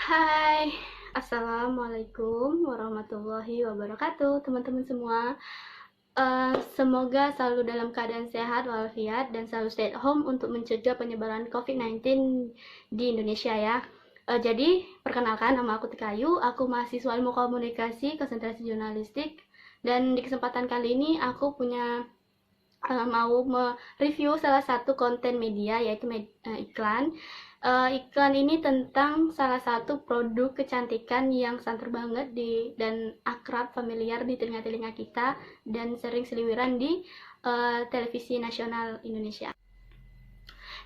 Hai, Assalamualaikum warahmatullahi wabarakatuh, teman-teman semua. Semoga selalu dalam keadaan sehat walafiat dan selalu stay at home untuk mencegah penyebaran COVID-19 di Indonesia ya. Jadi, perkenalkan nama aku Tika Ayu, aku mahasiswa Ilmu Komunikasi Konsentrasi Jurnalistik, dan di kesempatan kali ini aku mau mereview salah satu konten media yaitu iklan. Iklan ini tentang salah satu produk kecantikan yang santer banget dan akrab familiar di telinga-telinga kita dan sering seliwiran di televisi nasional Indonesia.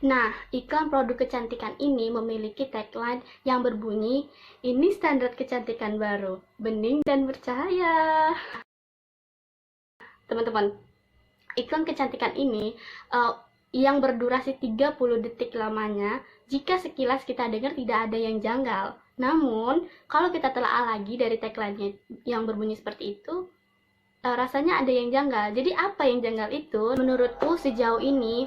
Nah, iklan produk kecantikan ini memiliki tagline yang berbunyi, "Ini standar kecantikan baru, bening dan bercahaya." Teman-teman, iklan kecantikan ini yang berdurasi 30 detik lamanya, jika sekilas kita dengar tidak ada yang janggal. Namun, kalau kita telaah lagi dari tagline-nya yang berbunyi seperti itu, rasanya ada yang janggal. Jadi apa yang janggal itu? Menurutku sejauh ini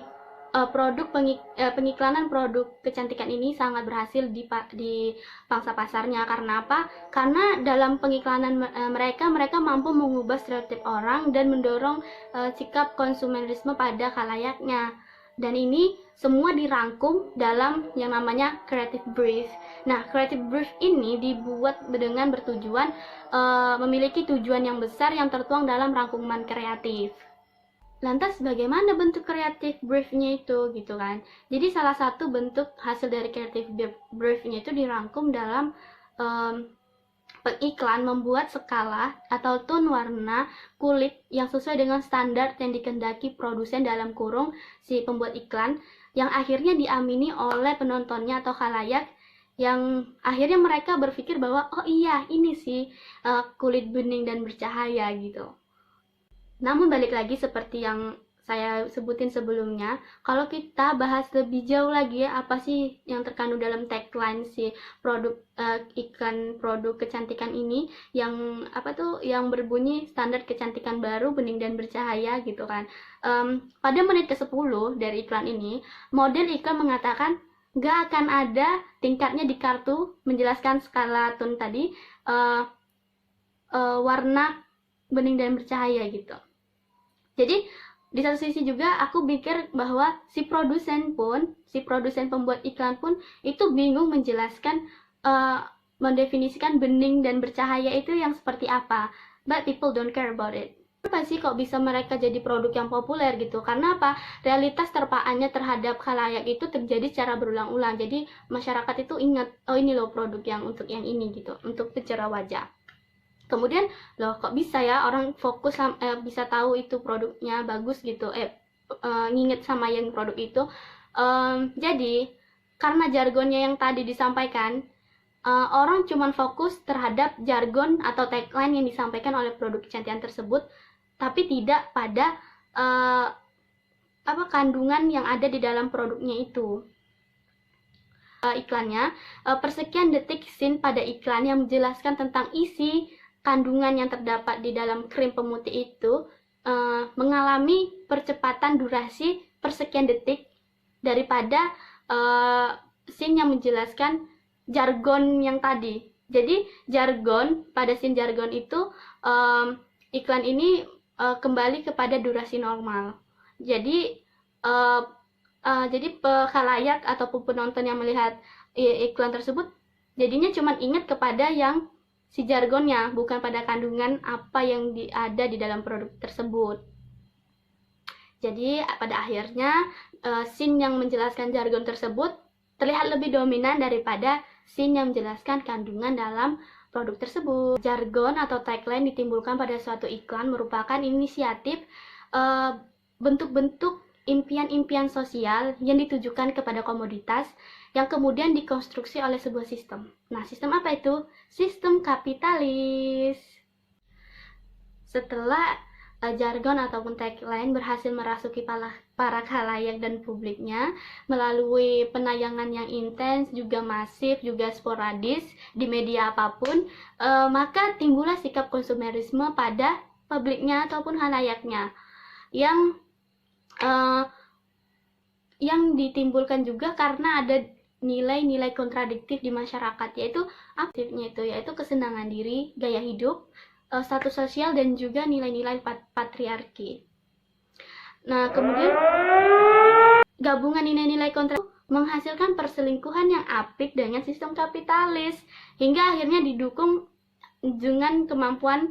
pengiklanan produk kecantikan ini sangat berhasil di pangsa pasarnya. Karena apa? Karena dalam pengiklanan mereka mampu mengubah stereotip orang dan mendorong sikap konsumerisme pada khalayaknya. Dan ini semua dirangkum dalam yang namanya creative brief. Nah, creative brief ini dibuat dengan bertujuan memiliki tujuan yang besar yang tertuang dalam rangkuman kreatif. Lantas bagaimana bentuk kreatif briefnya itu gitu kan? Jadi salah satu bentuk hasil dari kreatif briefnya itu dirangkum dalam iklan membuat skala atau tone warna kulit yang sesuai dengan standar yang dikehendaki produsen dalam kurung si pembuat iklan, yang akhirnya diamini oleh penontonnya atau khalayak, yang akhirnya mereka berpikir bahwa oh iya ini sih kulit bening dan bercahaya gitu. Namun balik lagi seperti yang saya sebutin sebelumnya, kalau kita bahas lebih jauh lagi ya, apa sih yang terkandung dalam tagline si iklan produk kecantikan ini yang yang berbunyi standar kecantikan baru, bening dan bercahaya gitu kan. Pada menit ke-10 dari iklan ini, model iklan mengatakan nggak akan ada tingkatnya di kartu menjelaskan skala tone tadi, warna bening dan bercahaya gitu. Jadi di satu sisi juga aku pikir bahwa si produsen pembuat iklan pun itu bingung menjelaskan, mendefinisikan bening dan bercahaya itu yang seperti apa. But people don't care about it. Kenapa sih kok bisa mereka jadi produk yang populer gitu? Karena apa? Realitas terpaannya terhadap khalayak itu terjadi secara berulang-ulang. Jadi masyarakat itu ingat, oh ini loh produk yang untuk yang ini gitu, untuk pencerah wajah. Kemudian loh kok bisa ya orang fokus bisa tahu itu produknya bagus gitu, nginget sama yang produk itu. Jadi karena jargonnya yang tadi disampaikan, orang cuman fokus terhadap jargon atau tagline yang disampaikan oleh produk kecantikan tersebut, tapi tidak pada kandungan yang ada di dalam produknya itu. Iklannya, persekian detik scene pada iklan yang menjelaskan tentang isi kandungan yang terdapat di dalam krim pemutih itu mengalami percepatan durasi persekian detik daripada scene yang menjelaskan jargon yang tadi. Jadi jargon, pada scene jargon itu iklan ini kembali kepada durasi normal. Jadi khalayak ataupun penonton yang melihat iklan tersebut jadinya cuma ingat kepada yang si jargonnya, bukan pada kandungan apa yang ada di dalam produk tersebut. Jadi pada akhirnya scene yang menjelaskan jargon tersebut terlihat lebih dominan daripada scene yang menjelaskan kandungan dalam produk tersebut. Jargon atau tagline ditimbulkan pada suatu iklan merupakan inisiatif bentuk-bentuk impian-impian sosial yang ditujukan kepada komoditas yang kemudian dikonstruksi oleh sebuah sistem. Nah, sistem apa itu? Sistem kapitalis. Setelah jargon ataupun tagline berhasil merasuki para khalayak dan publiknya melalui penayangan yang intens, juga masif, juga sporadis di media apapun, maka timbullah sikap konsumerisme pada publiknya ataupun khalayaknya yang ditimbulkan juga karena nilai-nilai kontradiktif di masyarakat, yaitu aktifnya yaitu kesenangan diri, gaya hidup, status sosial, dan juga nilai-nilai patriarki. Nah, kemudian gabungan nilai-nilai kontra menghasilkan perselingkuhan yang apik dengan sistem kapitalis, hingga akhirnya didukung dengan kemampuan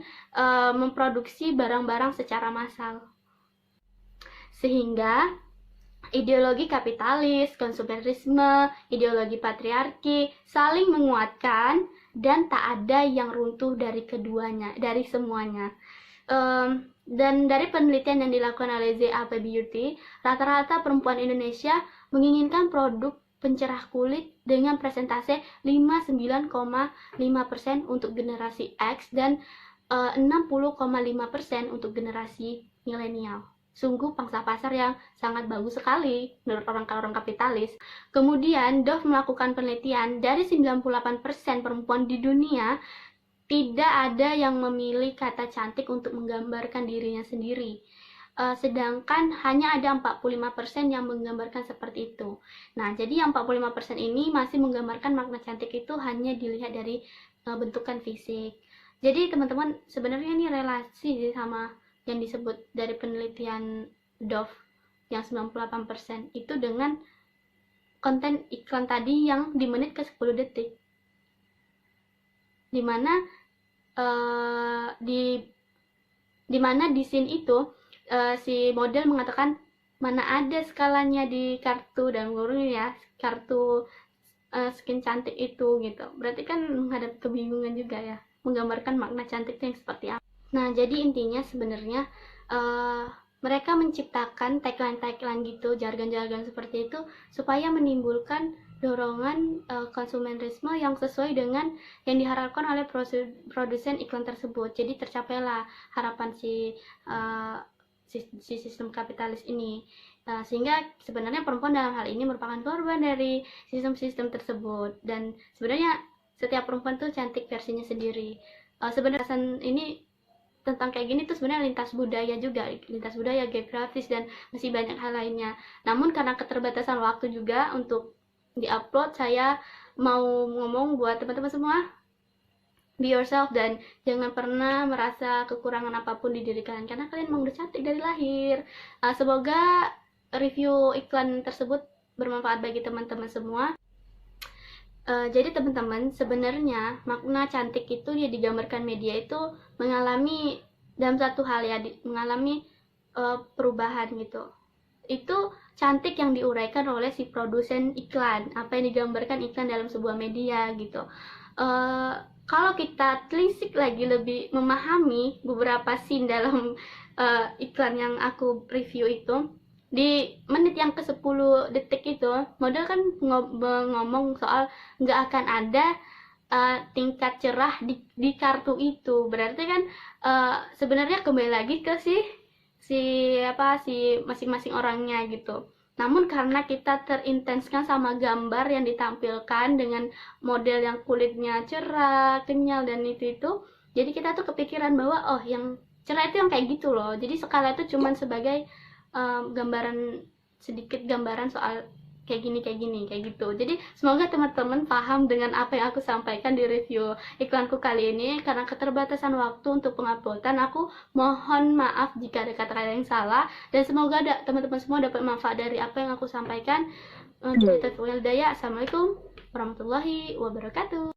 memproduksi barang-barang secara massal. Sehingga ideologi kapitalis, konsumerisme, ideologi patriarki saling menguatkan dan tak ada yang runtuh dari keduanya, dari semuanya. Dan dari penelitian yang dilakukan oleh ZAP Beauty, rata-rata perempuan Indonesia menginginkan produk pencerah kulit dengan persentase 59,5% untuk generasi X dan 60,5% untuk generasi milenial. Sungguh pangsa pasar yang sangat bagus sekali menurut orang-orang kapitalis. Kemudian Dove melakukan penelitian dari 98% perempuan di dunia, tidak ada yang memilih kata cantik untuk menggambarkan dirinya sendiri. Sedangkan hanya ada 45% yang menggambarkan seperti itu. Nah, jadi yang 45% ini masih menggambarkan makna cantik itu hanya dilihat dari bentukan fisik. Jadi teman-teman, sebenarnya ini relasi sama yang disebut dari penelitian Dove yang 98% itu dengan konten iklan tadi yang di menit ke 10 detik. Dimana di scene itu si model mengatakan mana ada skalanya di kartu, dan ya kartu skin cantik itu gitu. Berarti kan menghadapi kebingungan juga ya, menggambarkan makna cantiknya yang seperti apa. Nah, jadi intinya sebenarnya mereka menciptakan tagline-tagline gitu, jargon-jargon seperti itu supaya menimbulkan dorongan konsumerisme yang sesuai dengan yang diharapkan oleh produsen iklan tersebut. Jadi tercapailah harapan si sistem kapitalis ini. Sehingga sebenarnya perempuan dalam hal ini merupakan korban dari sistem-sistem tersebut. Dan sebenarnya setiap perempuan tuh cantik versinya sendiri. Sebenarnya ini tentang kayak gini tuh sebenarnya lintas budaya, geografis, dan masih banyak hal lainnya. Namun karena keterbatasan waktu juga untuk diupload, saya mau ngomong buat teman-teman semua, be yourself dan jangan pernah merasa kekurangan apapun di diri kalian, karena kalian memang udah cantik dari lahir. Semoga review iklan tersebut bermanfaat bagi teman-teman semua. Jadi teman-teman, sebenarnya makna cantik itu ya digambarkan media itu mengalami dalam satu hal ya, mengalami perubahan gitu. Itu cantik yang diuraikan oleh si produsen iklan, apa yang digambarkan iklan dalam sebuah media gitu. Kalau kita telisik lagi lebih memahami beberapa scene dalam iklan yang aku review itu, di menit yang ke 10 detik itu model kan ngomong soal nggak akan ada tingkat cerah di kartu itu. Berarti kan sebenarnya kembali lagi ke si masing-masing orangnya gitu. Namun karena kita terintenskan sama gambar yang ditampilkan dengan model yang kulitnya cerah, kenyal, dan itu, jadi kita tuh kepikiran bahwa oh yang cerah itu yang kayak gitu loh. Jadi skala itu cuman sebagai sedikit gambaran soal kayak gini kayak gitu. Jadi semoga teman-teman paham dengan apa yang aku sampaikan di review iklanku kali ini. Karena keterbatasan waktu untuk penguploadan, aku mohon maaf jika ada kata-kata yang salah, dan semoga teman-teman semua dapat manfaat dari apa yang aku sampaikan. Assalamualaikum warahmatullahi wabarakatuh.